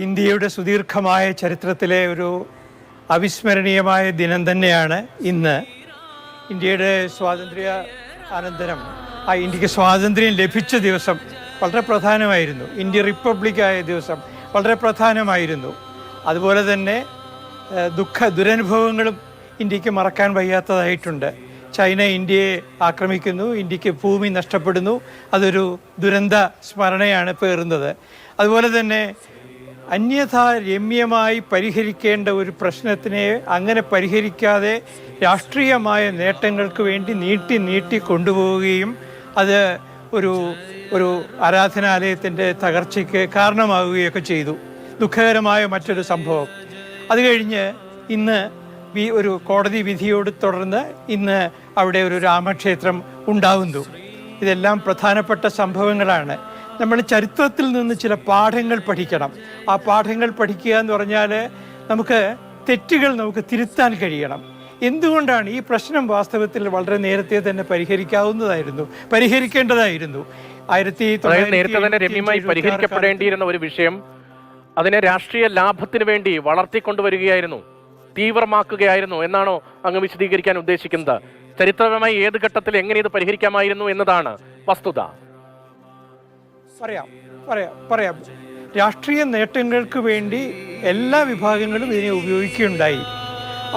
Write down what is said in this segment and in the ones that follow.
ഇന്ത്യയുടെ സുദീർഘമായ ചരിത്രത്തിലെ ഒരു അവിസ്മരണീയമായ ദിനം തന്നെയാണ് ഇന്ന്. ഇന്ത്യയുടെ സ്വാതന്ത്ര്യ അനന്തരം ഇന്ത്യക്ക് സ്വാതന്ത്ര്യം ലഭിച്ച ദിവസം വളരെ പ്രധാനമായിരുന്നു. ഇന്ത്യ റിപ്പബ്ലിക്കായ ദിവസം വളരെ പ്രധാനമായിരുന്നു. അതുപോലെ തന്നെ ദുരനുഭവങ്ങളും ഇന്ത്യക്ക് മറക്കാൻ വയ്യാത്തതായിട്ടുണ്ട്. ചൈന ഇന്ത്യയെ ആക്രമിക്കുന്നു, ഇന്ത്യക്ക് ഭൂമി നഷ്ടപ്പെടുന്നു. അതൊരു ദുരന്ത സ്മരണയാണ് പേറുന്നത്. അതുപോലെ തന്നെ അന്യഥാ രമ്യമായി പരിഹരിക്കേണ്ട ഒരു പ്രശ്നത്തിനെ അങ്ങനെ പരിഹരിക്കാതെ രാഷ്ട്രീയമായ നേട്ടങ്ങൾക്ക് വേണ്ടി നീട്ടി കൊണ്ടുപോവുകയും അത് ഒരു ആരാധനാലയത്തിൻ്റെ തകർച്ചയ്ക്ക് കാരണമാവുകയൊക്കെ ചെയ്തു. ദുഃഖകരമായ മറ്റൊരു സംഭവം. അത് കഴിഞ്ഞ് ഇന്ന് ഒരു കോടതി വിധിയോട് തുടർന്ന് ഇന്ന് അവിടെ ഒരു രാമക്ഷേത്രം ഉണ്ടാവുന്നു. ഇതെല്ലാം പ്രധാനപ്പെട്ട സംഭവങ്ങളാണ്. നമ്മൾ ചരിത്രത്തിൽ നിന്ന് ചില പാഠങ്ങൾ പഠിക്കണം. ആ പാഠങ്ങൾ പഠിക്കുക എന്ന് പറഞ്ഞാൽ തെറ്റുകൾ നമുക്ക് തിരുത്താൻ കഴിയണം. എന്തുകൊണ്ടാണ് ഈ പ്രശ്നം വാസ്തവത്തിൽ വളരെ നേരത്തെ തന്നെ പരിഹരിക്കേണ്ടതായിരുന്നു. നേരത്തെ തന്നെ രമ്യമായി പരിഹരിക്കപ്പെടേണ്ടിയിരുന്ന ഒരു വിഷയം അതിനെ രാഷ്ട്രീയ ലാഭത്തിന് വേണ്ടി വളർത്തിക്കൊണ്ടുവരികയായിരുന്നു, തീവ്രമാക്കുകയായിരുന്നു എന്നാണോ അങ്ങ് വിശദീകരിക്കാൻ ഉദ്ദേശിക്കുന്നത്? ചരിത്രപരമായി ഏത് ഘട്ടത്തിൽ എങ്ങനെ ഇത് പരിഹരിക്കാമായിരുന്നു എന്നതാണ് വസ്തുത. പറയാം. രാഷ്ട്രീയ നേട്ടങ്ങൾക്ക് വേണ്ടി എല്ലാ വിഭാഗങ്ങളും ഇതിനെ ഉപയോഗിക്കുകയുണ്ടായി.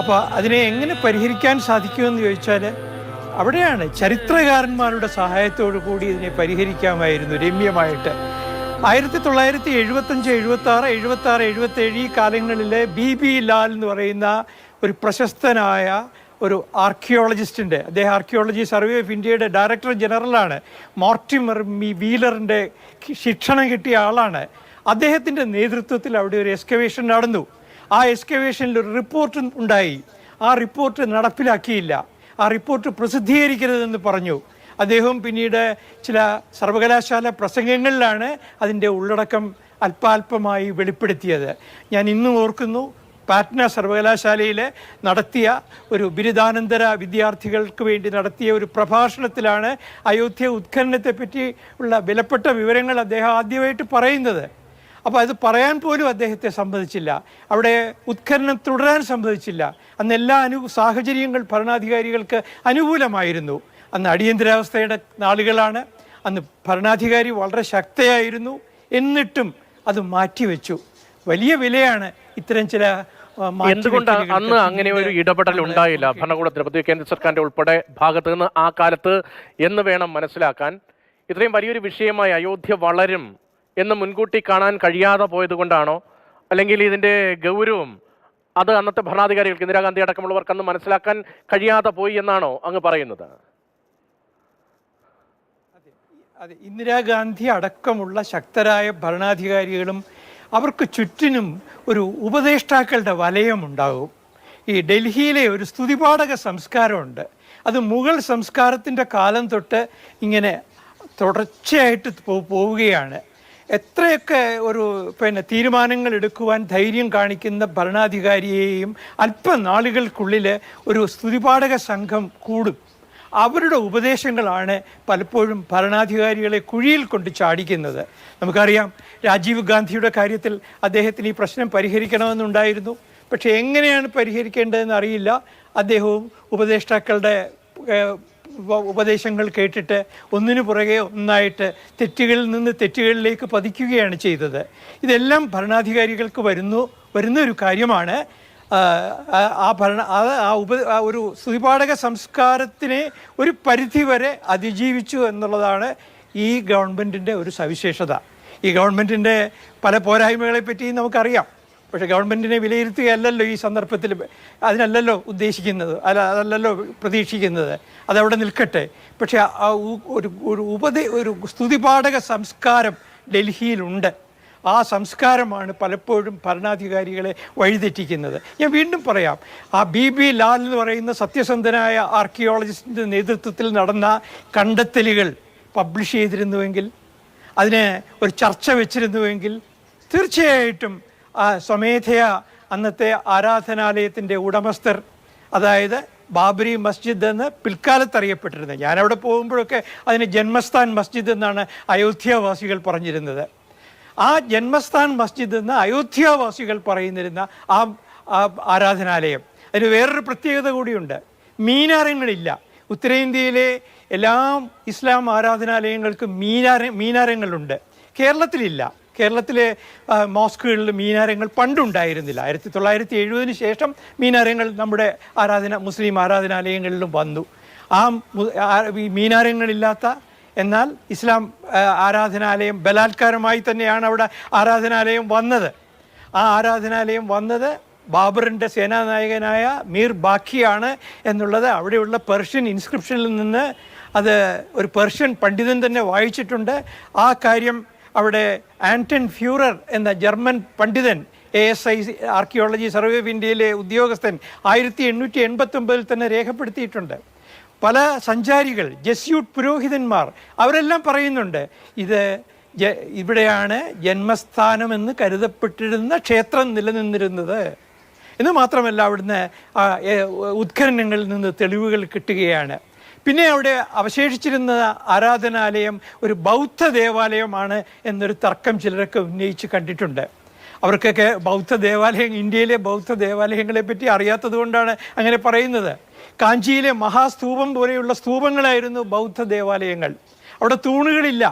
അപ്പോൾ അതിനെ എങ്ങനെ പരിഹരിക്കാൻ സാധിക്കുമെന്ന് ചോദിച്ചാൽ അവിടെയാണ് ചരിത്രകാരന്മാരുടെ സഹായത്തോടു കൂടി ഇതിനെ പരിഹരിക്കാമായിരുന്നു രമ്യമായിട്ട്. 1975, 76, 77 ഈ കാലങ്ങളിൽ BB ലാൽ എന്ന് പറയുന്ന ഒരു പ്രശസ്തനായ ഒരു ആർക്കിയോളജിസ്റ്റിൻ്റെ, അദ്ദേഹം ആർക്കിയോളജി സർവേ ഓഫ് ഇന്ത്യയുടെ ഡയറക്ടർ ജനറലാണ്. മോർട്ടിമർ വീലറിൻ്റെ ശിക്ഷണം കിട്ടിയ ആളാണ്. അദ്ദേഹത്തിൻ്റെ നേതൃത്വത്തിൽ അവിടെ ഒരു എക്സ്കവേഷൻ നടന്നു. ആ എക്സ്കവേഷനിൽ ഒരു റിപ്പോർട്ട് ഉണ്ടായി. ആ റിപ്പോർട്ട് നടപ്പിലാക്കിയില്ല. ആ റിപ്പോർട്ട് പ്രസിദ്ധീകരിക്കരുതെന്ന് പറഞ്ഞു. അദ്ദേഹം പിന്നീട് ചില സർവകലാശാല പ്രസംഗങ്ങളിലാണ് അതിൻ്റെ ഉള്ളടക്കം അല്പാൽപമായി വെളിപ്പെടുത്തിയത്. ഞാൻ ഇന്നും ഓർക്കുന്നു, പാറ്റ്ന സർവകലാശാലയിൽ നടത്തിയ ഒരു ബിരുദാനന്തര വിദ്യാർത്ഥികൾക്ക് വേണ്ടി നടത്തിയ ഒരു പ്രഭാഷണത്തിലാണ് അയോധ്യ ഉത്ഖനനത്തെപ്പറ്റി ഉള്ള വിലപ്പെട്ട വിവരങ്ങൾ അദ്ദേഹം ആദ്യമായിട്ട് പറയുന്നത്. അപ്പോൾ അത് പറയാൻ പോലും അദ്ദേഹത്തെ സമ്മതിച്ചില്ല. അവിടെ ഉത്ഖനനം തുടരാൻ സമ്മതിച്ചില്ല. അന്ന് എല്ലാ സാഹചര്യങ്ങൾ ഭരണാധികാരികൾക്ക് അനുകൂലമായിരുന്നു. അന്ന് അടിയന്തരാവസ്ഥയുടെ നാളുകളാണ്. അന്ന് ഭരണാധികാരി വളരെ ശക്തയായിരുന്നു. എന്നിട്ടും അത് മാറ്റിവെച്ചു. വലിയ വിലയാണ് ഇത്തരം ചില. എന്തുകൊണ്ട് അന്ന് അങ്ങനെ ഒരു ഇടപെടൽ ഉണ്ടായില്ല ഭരണകൂടത്തിന്, പുതിയ കേന്ദ്ര സർക്കാരിന്റെ ഉൾപ്പെടെ ഭാഗത്ത് നിന്ന് ആ കാലത്ത് എന്ന് വേണം മനസ്സിലാക്കാൻ? ഇത്രയും വലിയൊരു വിഷയമായി അയോധ്യ വളരും എന്ന് മുൻകൂട്ടി കാണാൻ കഴിയാതെ പോയത് കൊണ്ടാണോ, അല്ലെങ്കിൽ ഇതിന്റെ ഗൗരവം അത് അന്നത്തെ ഭരണാധികാരികൾക്ക്, ഇന്ദിരാഗാന്ധി അടക്കമുള്ളവർക്ക് അന്ന് മനസ്സിലാക്കാൻ കഴിയാതെ പോയി എന്നാണോ അങ്ങ് പറയുന്നത്? അതെ, ഇന്ദിരാഗാന്ധി അടക്കമുള്ള ശക്തരായ ഭരണാധികാരികളും അവർക്ക് ചുറ്റിനും ഒരു ഉപദേഷ്ടാക്കളുടെ വലയമുണ്ടാകും. ഈ ഡൽഹിയിലെ ഒരു സ്തുതിപാഠക സംസ്കാരമുണ്ട്. അത് മുഗൾ സംസ്കാരത്തിൻ്റെ കാലം തൊട്ട് ഇങ്ങനെ തുടർച്ചയായിട്ട് പോവുകയാണ്. എത്രയൊക്കെ തീരുമാനങ്ങൾ എടുക്കുവാൻ ധൈര്യം കാണിക്കുന്ന ഭരണാധികാരിയെയും അല്പനാളുകൾക്കുള്ളിൽ ഒരു സ്തുതിപാഠക സംഘം കൂടും. അവരുടെ ഉപദേശങ്ങളാണ് പലപ്പോഴും ഭരണാധികാരികളെ കുഴിയിൽ കൊണ്ട് ചാടിക്കുന്നത്. നമുക്കറിയാം, രാജീവ് ഗാന്ധിയുടെ കാര്യത്തിൽ അദ്ദേഹത്തിന് ഈ പ്രശ്നം പരിഹരിക്കണമെന്നുണ്ടായിരുന്നു. പക്ഷേ എങ്ങനെയാണ് പരിഹരിക്കേണ്ടതെന്ന് അറിയില്ല. അദ്ദേഹവും ഉപദേഷ്ടാക്കളുടെ ഉപദേശങ്ങൾ കേട്ടിട്ട് ഒന്നിനു പുറകെ ഒന്നായിട്ട് തെറ്റുകളിൽ നിന്ന് തെറ്റുകളിലേക്ക് പതിക്കുകയാണ് ചെയ്തത്. ഇതെല്ലാം ഭരണാധികാരികൾക്ക് വരുന്ന ഒരു കാര്യമാണ്. ഒരു സ്തുതിപാഠക സംസ്കാരത്തിനെ ഒരു പരിധിവരെ അതിജീവിച്ചു എന്നുള്ളതാണ് ഈ ഗവൺമെൻറ്റിൻ്റെ ഒരു സവിശേഷത. ഈ ഗവൺമെൻറ്റിൻ്റെ പല പോരായ്മകളെ പറ്റിയും നമുക്കറിയാം. പക്ഷേ ഗവൺമെൻറ്റിനെ വിലയിരുത്തുകയല്ലല്ലോ ഈ സന്ദർഭത്തിൽ, അതിനല്ലല്ലോ ഉദ്ദേശിക്കുന്നത്, അതല്ലല്ലോ പ്രതീക്ഷിക്കുന്നത്. അതവിടെ നിൽക്കട്ടെ. പക്ഷേ ഒരു സ്തുതിപാഠക സംസ്കാരം ഡൽഹിയിലുണ്ട്. ആ സംസ്കാരമാണ് പലപ്പോഴും ഭരണാധികാരികളെ വഴിതെറ്റിക്കുന്നത്. ഞാൻ വീണ്ടും പറയാം, ആ BB ലാൽ എന്ന് പറയുന്ന സത്യസന്ധനായ ആർക്കിയോളജിസ്റ്റിൻ്റെ നേതൃത്വത്തിൽ നടന്ന കണ്ടെത്തലുകൾ പബ്ലിഷ് ചെയ്തിരുന്നുവെങ്കിൽ, അതിനെ ഒരു ചർച്ച വെച്ചിരുന്നുവെങ്കിൽ തീർച്ചയായിട്ടും സ്വമേധയാ അന്നത്തെ ആരാധനാലയത്തിൻ്റെ ഉടമസ്ഥർ, അതായത് ബാബരി മസ്ജിദ് എന്ന് പിൽക്കാലത്ത് അറിയപ്പെട്ടിരുന്നത്, ഞാനവിടെ പോകുമ്പോഴൊക്കെ അതിന് ജന്മസ്ഥാൻ മസ്ജിദ് എന്നാണ് അയോധ്യാവാസികൾ പറഞ്ഞിരുന്നത്. ആ ജന്മസ്ഥാൻ മസ്ജിദ് എന്ന അയോധ്യാവാസികൾ പറയുന്നിരുന്ന ആ ആരാധനാലയം, അതിന് വേറൊരു പ്രത്യേകത കൂടിയുണ്ട്. മീനാരങ്ങളില്ല. ഉത്തരേന്ത്യയിലെ എല്ലാ ഇസ്ലാം ആരാധനാലയങ്ങൾക്ക് മീനാരങ്ങളുണ്ട്. കേരളത്തിലില്ല. കേരളത്തിലെ മോസ്കുകളിൽ മീനാരങ്ങൾ പണ്ടുണ്ടായിരുന്നില്ല. 1970 ശേഷം മീനാരങ്ങൾ നമ്മുടെ മുസ്ലിം ആരാധനാലയങ്ങളിലും വന്നു. ആ മീനാരങ്ങളില്ലാത്ത എന്നാൽ ഇസ്ലാം ആരാധനാലയം ബലാത്കാരമായി തന്നെയാണ് അവിടെ ആരാധനാലയം വന്നത്. ആ ആരാധനാലയം വന്നത് ബാബറിൻ്റെ സേനാനായകനായ മീർ ബാക്കിയാണ് എന്നുള്ളത് അവിടെയുള്ള പേർഷ്യൻ ഇൻസ്ക്രിപ്ഷനിൽ നിന്ന് അത് ഒരു പേർഷ്യൻ പണ്ഡിതൻ തന്നെ വായിച്ചിട്ടുണ്ട്. ആ കാര്യം അവിടെ ആന്റൺ ഫ്യൂറർ എന്ന ജർമ്മൻ പണ്ഡിതൻ, ASI ആർക്കിയോളജി സർവേ ഓഫ് ഇന്ത്യയിലെ ഉദ്യോഗസ്ഥൻ 1889 തന്നെ രേഖപ്പെടുത്തിയിട്ടുണ്ട്. പല സഞ്ചാരികൾ, ജസ്യൂട്ട് പുരോഹിതന്മാർ അവരെല്ലാം പറയുന്നുണ്ട് ഇത് ഇവിടെയാണ് ജന്മസ്ഥാനമെന്ന് കരുതപ്പെട്ടിരുന്ന ക്ഷേത്രം നിലനിന്നിരുന്നത് എന്ന്. മാത്രമല്ല അവിടുന്ന് ഉത്ഖനനങ്ങളിൽ നിന്ന് തെളിവുകൾ കിട്ടുകയാണ്. പിന്നെ അവിടെ അവശേഷിച്ചിരുന്ന ആരാധനാലയം ഒരു ബൗദ്ധ ദേവാലയമാണ് എന്നൊരു തർക്കം ചിലരൊക്കെ ഉന്നയിച്ച് കണ്ടിട്ടുണ്ട്. അവർക്കൊക്കെ ബൗദ്ധ ദേവാലയം, ഇന്ത്യയിലെ ബൗദ്ധ ദേവാലയങ്ങളെ പറ്റി അറിയാത്തത് കൊണ്ടാണ് അങ്ങനെ പറയുന്നത്. കാഞ്ചിയിലെ മഹാസ്തൂപം പോലെയുള്ള സ്തൂപങ്ങളായിരുന്നു ബൗദ്ധ ദേവാലയങ്ങൾ. അവിടെ തൂണുകളില്ല.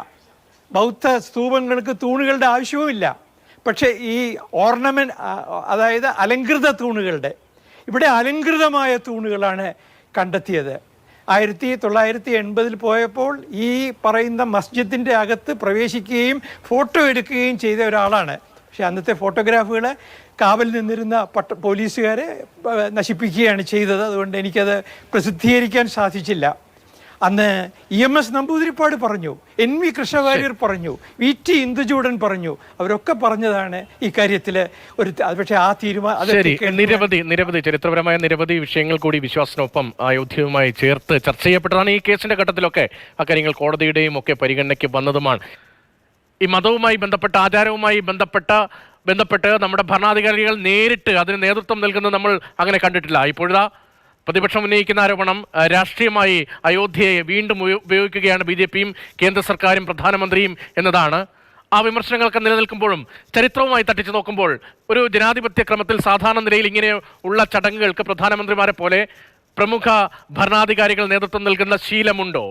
ബൗദ്ധ സ്തൂപങ്ങൾക്ക് തൂണുകളുടെ ആവശ്യവുമില്ല. പക്ഷേ ഈ അതായത് അലങ്കൃത തൂണുകളുടെ, ഇവിടെ അലങ്കൃതമായ തൂണുകളാണ് കണ്ടെത്തിയത്. 1980 പോയപ്പോൾ ഈ പറയുന്ന മസ്ജിദിൻ്റെ അകത്ത് പ്രവേശിക്കുകയും ഫോട്ടോ എടുക്കുകയും ചെയ്ത ഒരാളാണ്. പക്ഷെ അന്നത്തെ ഫോട്ടോഗ്രാഫുകൾ കാവൽ നിന്നിരുന്ന പോലീസുകാരെ നശിപ്പിക്കുകയാണ് ചെയ്തത്. അതുകൊണ്ട് എനിക്കത് പ്രസിദ്ധീകരിക്കാൻ സാധിച്ചില്ല. അന്ന് EMS നമ്പൂതിരിപ്പാട് പറഞ്ഞു, NV കൃഷ്ണവാര്യർ പറഞ്ഞു, VT ഇന്ദുചൂടൻ പറഞ്ഞു. അവരൊക്കെ പറഞ്ഞതാണ് ഈ കാര്യത്തിൽ ഒരു. പക്ഷേ ആ തീരുമാനം നിരവധി ചരിത്രപരമായ നിരവധി വിഷയങ്ങൾ കൂടി വിശ്വാസത്തിനൊപ്പം അയോധ്യയുമായി ചേർത്ത് ചർച്ച ചെയ്യപ്പെട്ടതാണ്. ഈ കേസിന്റെ ഘട്ടത്തിലൊക്കെ അക്കാര്യങ്ങൾ കോടതിയുടെയും ഒക്കെ പരിഗണനയ്ക്ക് വന്നതുമാണ്. ഈ മതവുമായി ബന്ധപ്പെട്ട, ആചാരവുമായി ബന്ധപ്പെട്ട് നമ്മുടെ ഭരണാധികാരികൾ നേരിട്ട് അതിന് നേതൃത്വം നൽകുന്നത് നമ്മൾ അങ്ങനെ കണ്ടിട്ടില്ല. ഇപ്പോഴാ പ്രതിപക്ഷം ഉന്നയിക്കുന്ന ആരോപണം രാഷ്ട്രീയമായി അയോധ്യയെ വീണ്ടും ഉപയോഗിക്കുകയാണ് BJPയും കേന്ദ്ര സർക്കാരും പ്രധാനമന്ത്രിയും എന്നതാണ്. ആ വിമർശനങ്ങളൊക്കെ നിലനിൽക്കുമ്പോഴും ചരിത്രവുമായി തട്ടിച്ചു നോക്കുമ്പോൾ ഒരു ജനാധിപത്യ ക്രമത്തിൽ സാധാരണ നിലയിൽ ഇങ്ങനെ ഉള്ള ചടങ്ങുകൾക്ക് പ്രധാനമന്ത്രിമാരെ പോലെ പ്രമുഖ ഭരണാധികാരികൾ നേതൃത്വം നൽകുന്ന ശീലമുണ്ടോ?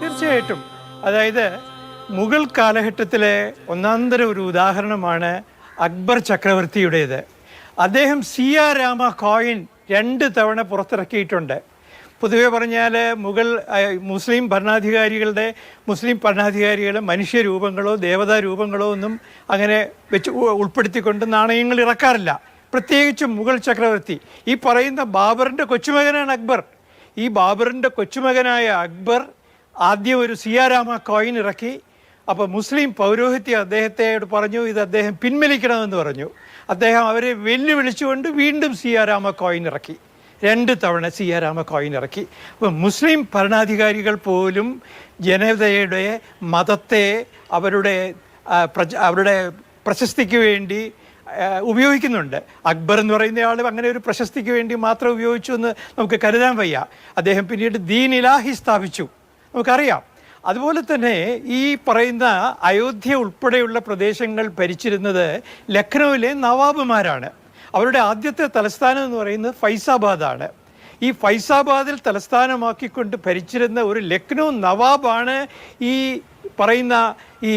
തീർച്ചയായിട്ടും. അതായത് മുഗൾ കാലഘട്ടത്തിലെ ഒന്നാന്തര ഒരു ഉദാഹരണമാണ് അക്ബർ ചക്രവർത്തിയുടേത്. അദ്ദേഹം CR രാമ കോയിൻ 2 തവണ പുറത്തിറക്കിയിട്ടുണ്ട്. പൊതുവെ പറഞ്ഞാൽ മുസ്ലിം ഭരണാധികാരികൾ മനുഷ്യരൂപങ്ങളോ ദേവതാ രൂപങ്ങളോ ഒന്നും അങ്ങനെ ഉൾപ്പെടുത്തിക്കൊണ്ട് നാണയങ്ങൾ ഇറക്കാറില്ല. പ്രത്യേകിച്ചും മുഗൾ ചക്രവർത്തി. ഈ പറയുന്ന ബാബറിൻ്റെ കൊച്ചുമകനാണ് അക്ബർ. ഈ ബാബറിൻ്റെ കൊച്ചുമകനായ അക്ബർ ആദ്യം ഒരു CR രാമ കോയിൻ ഇറക്കി. അപ്പോൾ മുസ്ലിം പൗരോഹിത്യം അദ്ദേഹത്തോട് പറഞ്ഞു ഇത് അദ്ദേഹം പിൻവലിക്കണമെന്ന് പറഞ്ഞു. അദ്ദേഹം അവരെ വെല്ലുവിളിച്ചുകൊണ്ട് വീണ്ടും CR രാമ കോയിൻ ഇറക്കി. 2 തവണ CR രാമ കോയിൻ ഇറക്കി. അപ്പോൾ മുസ്ലിം ഭരണാധികാരികൾ പോലും ജനതയുടെ മതത്തെ അവരുടെ പ്രശസ്തിക്ക് വേണ്ടി ഉപയോഗിക്കുന്നുണ്ട്. അക്ബർ എന്ന് പറയുന്ന ആൾ അങ്ങനെ ഒരു പ്രശസ്തിക്ക് വേണ്ടി മാത്രം ഉപയോഗിച്ചു എന്ന് നമുക്ക് കരുതാൻ വയ്യ. അദ്ദേഹം പിന്നീട് ദീൻ ഇലാഹി സ്ഥാപിച്ചു, നമുക്കറിയാം. അതുപോലെ തന്നെ ഈ പറയുന്ന അയോധ്യ ഉൾപ്പെടെയുള്ള പ്രദേശങ്ങൾ ഭരിച്ചിരുന്നത് ലക്നൌവിലെ നവാബുമാരാണ്. അവരുടെ ആദ്യത്തെ തലസ്ഥാനം എന്ന് പറയുന്നത് ഫൈസാബാദാണ്. ഈ ഫൈസാബാദിൽ തലസ്ഥാനമാക്കിക്കൊണ്ട് ഭരിച്ചിരുന്ന ഒരു ലക്നൗ നവാബാണ് ഈ പറയുന്ന ഈ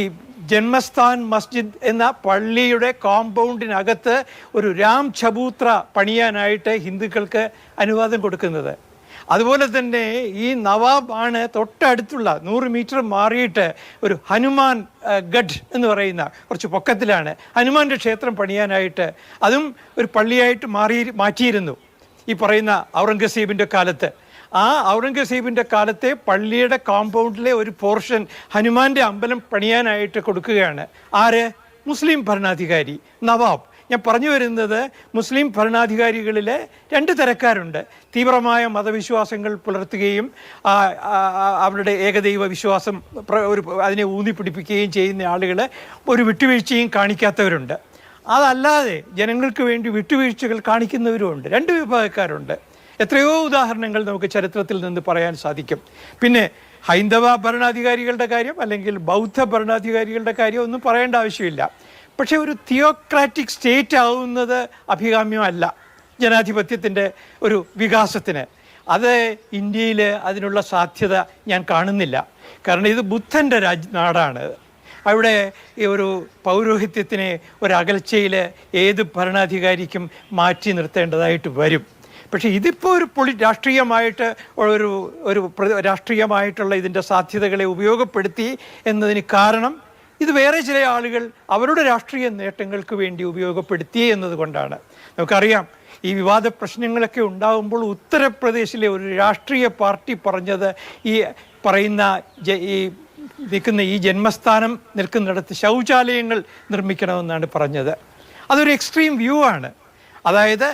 ജന്മസ്ഥാൻ മസ്ജിദ് എന്ന പള്ളിയുടെ കോമ്പൗണ്ടിനകത്ത് ഒരു രാം ചബൂത്ര പണിയാനായിട്ട് ഹിന്ദുക്കൾക്ക് അനുവാദം കൊടുക്കുന്നത്. അതുപോലെ തന്നെ ഈ നവാബ് ആണ് തൊട്ടടുത്തുള്ള 100 മീറ്റർ മാറിയിട്ട് ഒരു ഹനുമാൻ ഗഡ് എന്ന് പറയുന്ന കുറച്ച് പൊക്കത്തിലാണ് ഹനുമാൻ്റെ ക്ഷേത്രം പണിയാനായിട്ട് അതും ഒരു പള്ളിയായിട്ട് മാറ്റിയിരുന്നു ഈ പറയുന്ന ഔറംഗസീബിൻ്റെ കാലത്ത്. ആ ഔറംഗസീബിൻ്റെ കാലത്തെ പള്ളിയുടെ കോമ്പൗണ്ടിലെ ഒരു പോർഷൻ ഹനുമാൻ്റെ അമ്പലം പണിയാനായിട്ട് കൊടുക്കുകയാണ്. ആര്? മുസ്ലിം ഭരണാധികാരി നവാബ്. ഞാൻ പറഞ്ഞു വരുന്നത് മുസ്ലിം ഭരണാധികാരികളിൽ 2 തരക്കാരുണ്ട്. തീവ്രമായ മതവിശ്വാസങ്ങൾ പുലർത്തുകയും അവരുടെ ഏകദൈവ വിശ്വാസം അതിനെ ഊന്നിപ്പിടിപ്പിക്കുകയും ചെയ്യുന്ന ആളുകൾ ഒരു വിട്ടുവീഴ്ചയും കാണിക്കാത്തവരുണ്ട്. അതല്ലാതെ ജനങ്ങൾക്ക് വേണ്ടി വിട്ടുവീഴ്ചകൾ കാണിക്കുന്നവരുമുണ്ട്. 2 വിഭാഗക്കാരുണ്ട്. എത്രയോ ഉദാഹരണങ്ങൾ നമുക്ക് ചരിത്രത്തിൽ നിന്ന് പറയാൻ സാധിക്കും. പിന്നെ ഹൈന്ദവ ഭരണാധികാരികളുടെ കാര്യം അല്ലെങ്കിൽ ബൗദ്ധ ഭരണാധികാരികളുടെ കാര്യം ഒന്നും പറയേണ്ട ആവശ്യമില്ല. പക്ഷേ ഒരു തിയോക്രാറ്റിക് സ്റ്റേറ്റ് ആവുന്നത് അഭികാമ്യമല്ല ജനാധിപത്യത്തിൻ്റെ ഒരു വികാസത്തിന്. അത് ഇന്ത്യയിൽ അതിനുള്ള സാധ്യത ഞാൻ കാണുന്നില്ല. കാരണം ഇത് ബുദ്ധൻ്റെ നാടാണ്. അവിടെ ഈ ഒരു പൗരോഹിത്യത്തിനെ ഒരകൽച്ചയിൽ ഏത് ഭരണാധികാരിക്കും മാറ്റി നിർത്തേണ്ടതായിട്ട് വരും. പക്ഷേ ഇതിപ്പോൾ ഒരു രാഷ്ട്രീയമായിട്ട് രാഷ്ട്രീയമായിട്ടുള്ള ഇതിൻ്റെ സാധ്യതകളെ ഉപയോഗപ്പെടുത്തി എന്നതിന് കാരണം ഇത് വേറെ ചില ആളുകൾ അവരുടെ രാഷ്ട്രീയ നേട്ടങ്ങൾക്ക് വേണ്ടി ഉപയോഗപ്പെടുത്തി എന്നതുകൊണ്ടാണ്. നമുക്കറിയാം, ഈ വിവാദ പ്രശ്നങ്ങളൊക്കെ ഉണ്ടാകുമ്പോൾ ഉത്തർപ്രദേശിലെ ഒരു രാഷ്ട്രീയ പാർട്ടി പറഞ്ഞത് ഈ പറയുന്ന ഈ ജന്മസ്ഥാനം നിൽക്കുന്നിടത്ത് ശൗചാലയങ്ങൾ നിർമ്മിക്കണമെന്നാണ് പറഞ്ഞത്. അതൊരു എക്സ്ട്രീം വ്യൂ ആണ്. അതായത്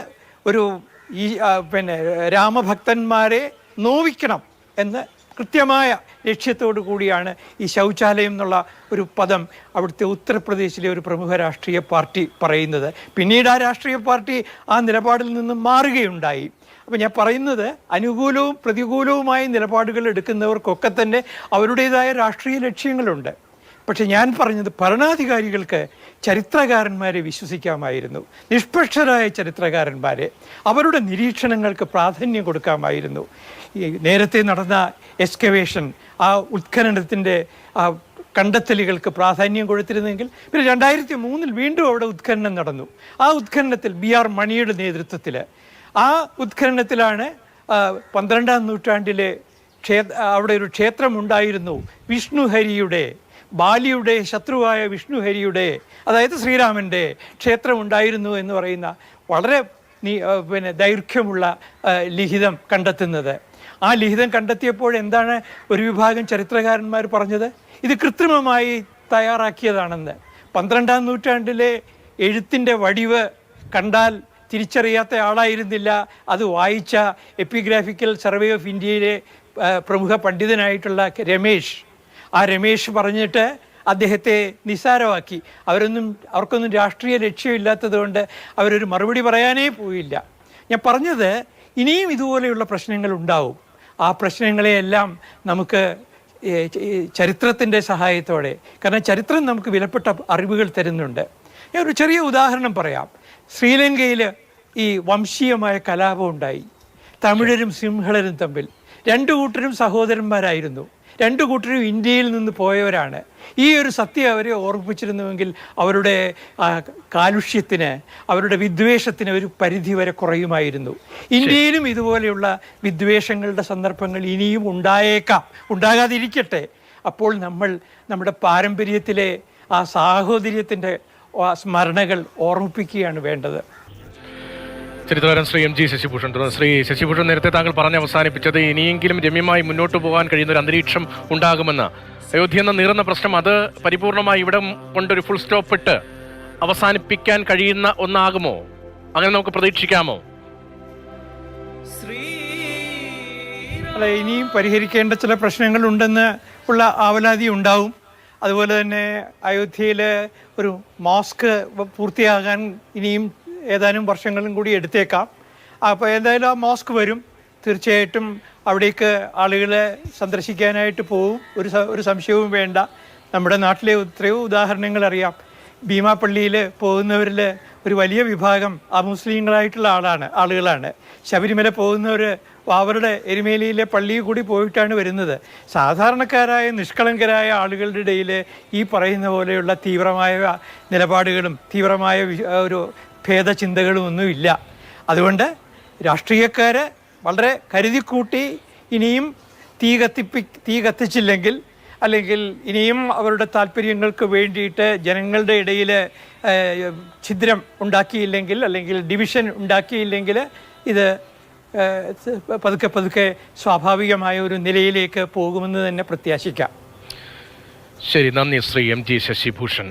രാമഭക്തന്മാരെ നോവിക്കണം എന്ന് കൃത്യമായ ലക്ഷ്യത്തോടു കൂടിയാണ് ഈ ശൗചാലയം എന്നുള്ള ഒരു പദം അവിടുത്തെ ഉത്തർപ്രദേശിലെ ഒരു പ്രമുഖ രാഷ്ട്രീയ പാർട്ടി പറയുന്നത്. പിന്നീട് ആ രാഷ്ട്രീയ പാർട്ടി ആ നിലപാടിൽ നിന്ന് മാറുകയുണ്ടായി. അപ്പോൾ ഞാൻ പറയുന്നത്, അനുകൂലവും പ്രതികൂലവുമായ നിലപാടുകൾ എടുക്കുന്നവർക്കൊക്കെ തന്നെ അവരുടേതായ രാഷ്ട്രീയ ലക്ഷ്യങ്ങളുണ്ട്. പക്ഷെ ഞാൻ പറഞ്ഞത്, ഭരണാധികാരികൾക്ക് ചരിത്രകാരന്മാരെ വിശ്വസിക്കാമായിരുന്നു, നിഷ്പക്ഷരായ ചരിത്രകാരന്മാരെ. അവരുടെ നിരീക്ഷണങ്ങൾക്ക് പ്രാധാന്യം കൊടുക്കാമായിരുന്നു. ഈ നേരത്തെ നടന്ന എക്സ്കവേഷൻ, ആ ഉത്ഖനനത്തിൻ്റെ കണ്ടെത്തലുകൾക്ക് പ്രാധാന്യം കൊടുത്തിരുന്നെങ്കിൽ. പിന്നെ 2003 വീണ്ടും അവിടെ ഉത്ഖനനം നടന്നു. ആ ഉത്ഖനനത്തിൽ BR മണിയുടെ നേതൃത്വത്തിൽ ആ ഉത്ഖനനത്തിലാണ് 12ാം നൂറ്റാണ്ടിലെ അവിടെ ഒരു ക്ഷേത്രമുണ്ടായിരുന്നു. വിഷ്ണുഹരിയുടെ, ബാലിയുടെ ശത്രുവായ വിഷ്ണുഹരിയുടെ, അതായത് ശ്രീരാമൻ്റെ ക്ഷേത്രമുണ്ടായിരുന്നു എന്ന് പറയുന്ന വളരെ ദൈർഘ്യമുള്ള ലിഖിതം കണ്ടെത്തുന്നത്. ആ ലിഖിതം കണ്ടെത്തിയപ്പോൾ എന്താണ് ഒരു വിഭാഗം ചരിത്രകാരന്മാർ പറഞ്ഞത്? ഇത് കൃത്രിമമായി തയ്യാറാക്കിയതാണെന്ന്. 12ാം നൂറ്റാണ്ടിലെ എഴുത്തിൻ്റെ വടിവ് കണ്ടാൽ തിരിച്ചറിയാത്ത ആളായിരുന്നില്ല അത് വായിച്ച എപ്പിഗ്രാഫിക്കൽ സർവേ ഓഫ് ഇന്ത്യയിലെ പ്രമുഖ പണ്ഡിതനായിട്ടുള്ള രമേശ്. ആ രമേശ് പറഞ്ഞിട്ട് അദ്ദേഹത്തെ നിസ്സാരമാക്കി. അവർക്കൊന്നും രാഷ്ട്രീയ ലക്ഷ്യമില്ലാത്തത് കൊണ്ട് അവരൊരു മറുപടി പറയാനേ പോയില്ല. ഞാൻ പറഞ്ഞത്, ഇനിയും ഇതുപോലെയുള്ള പ്രശ്നങ്ങൾ ഉണ്ടാവും. ആ പ്രശ്നങ്ങളെയെല്ലാം നമുക്ക് ചരിത്രത്തിൻ്റെ സഹായത്തോടെ, കാരണം ചരിത്രം നമുക്ക് വിലപ്പെട്ട അറിവുകൾ തരുന്നുണ്ട്. ഞാൻ ഒരു ചെറിയ ഉദാഹരണം പറയാം. ശ്രീലങ്കയിൽ ഈ വംശീയമായ കലാപം ഉണ്ടായി. തമിഴരും സിംഹളരും തമ്മിൽ. രണ്ടു കൂട്ടരും സഹോദരന്മാരായിരുന്നു. രണ്ടു കൂട്ടരും ഇന്ത്യയിൽ നിന്ന് പോയവരാണ്. ഈ ഒരു സത്യം അവരെ ഓർമ്മിപ്പിച്ചിരുന്നുവെങ്കിൽ അവരുടെ കാലുഷ്യത്തിന്, അവരുടെ വിദ്വേഷത്തിന് ഒരു പരിധി വരെ കുറയുമായിരുന്നു. ഇന്ത്യയിലും ഇതുപോലെയുള്ള വിദ്വേഷങ്ങളുടെ സന്ദർഭങ്ങൾ ഇനിയും ഉണ്ടായേക്കാം, ഉണ്ടാകാതിരിക്കട്ടെ. അപ്പോൾ നമ്മുടെ പാരമ്പര്യത്തിലെ ആ സാഹോദര്യത്തിൻ്റെ സ്മരണകൾ ഓർമ്മിപ്പിക്കുകയാണ് വേണ്ടത്. ചരിത്രകാരൻ ശ്രീ MG ശശിഭൂഷൺ. ശ്രീ ശശിഭൂഷൺ, നേരത്തെ താങ്കൾ പറഞ്ഞ് അവസാനിപ്പിച്ചത് ഇനിയെങ്കിലും രമ്യമായി മുന്നോട്ട് പോകാൻ കഴിയുന്ന ഒരു അന്തരീക്ഷം ഉണ്ടാകുമെന്ന്. അയോധ്യ എന്ന നീറുന്ന പ്രശ്നം അത് പരിപൂർണമായി ഇവിടെ കൊണ്ടൊരു ഫുൾ സ്റ്റോപ്പ് ഇട്ട് അവസാനിപ്പിക്കാൻ കഴിയുന്ന ഒന്നാകുമോ? അങ്ങനെ നമുക്ക് പ്രതീക്ഷിക്കാമോ? അല്ല, ഇനിയും പരിഹരിക്കേണ്ട ചില പ്രശ്നങ്ങളുണ്ടെന്ന് ഉള്ള ആവലാതി ഉണ്ടാവും. അതുപോലെ തന്നെ അയോധ്യയിൽ ഒരു മോസ്ക് പൂർത്തിയാകാൻ ഇനിയും ഏതാനും വർഷങ്ങളും കൂടി എടുത്തേക്കാം. അപ്പോൾ എന്തായാലും ആ മോസ്ക് വരും. തീർച്ചയായിട്ടും അവിടേക്ക് ആളുകളെ സന്ദർശിക്കാനായിട്ട് പോവും, ഒരു സംശയവും വേണ്ട. നമ്മുടെ നാട്ടിലെ എത്രയോ ഉദാഹരണങ്ങൾ അറിയാം. ഭീമാപ്പള്ളിയിൽ പോകുന്നവരിൽ ഒരു വലിയ വിഭാഗം അമുസ്ലിങ്ങളായിട്ടുള്ള ആളുകളാണ്. ശബരിമല പോകുന്നവർ അവരുടെ എരുമേലിയിലെ പള്ളിയിൽ കൂടി പോയിട്ടാണ് വരുന്നത്. സാധാരണക്കാരായ നിഷ്കളങ്കരായ ആളുകളുടെ ഇടയിൽ ഈ പറയുന്ന പോലെയുള്ള തീവ്രമായ നിലപാടുകളും തീവ്രമായ ഒരു ഭേദചിന്തകളും ഒന്നുമില്ല. അതുകൊണ്ട് രാഷ്ട്രീയക്കാർ വളരെ കരുതിക്കൂട്ടി ഇനിയും തീ കത്തിച്ചില്ലെങ്കിൽ, അല്ലെങ്കിൽ ഇനിയും അവരുടെ താല്പര്യങ്ങൾക്ക് വേണ്ടിയിട്ട് ജനങ്ങളുടെ ഇടയിൽ ഛിദ്രം ഉണ്ടാക്കിയില്ലെങ്കിൽ, അല്ലെങ്കിൽ ഡിവിഷൻ ഉണ്ടാക്കിയില്ലെങ്കിൽ, ഇത് പതുക്കെ സ്വാഭാവികമായ ഒരു നിലയിലേക്ക് പോകുമെന്ന് തന്നെ പ്രത്യാശിക്കാം. ശരി, നന്ദി ശ്രീ MG ശശിഭൂഷൺ.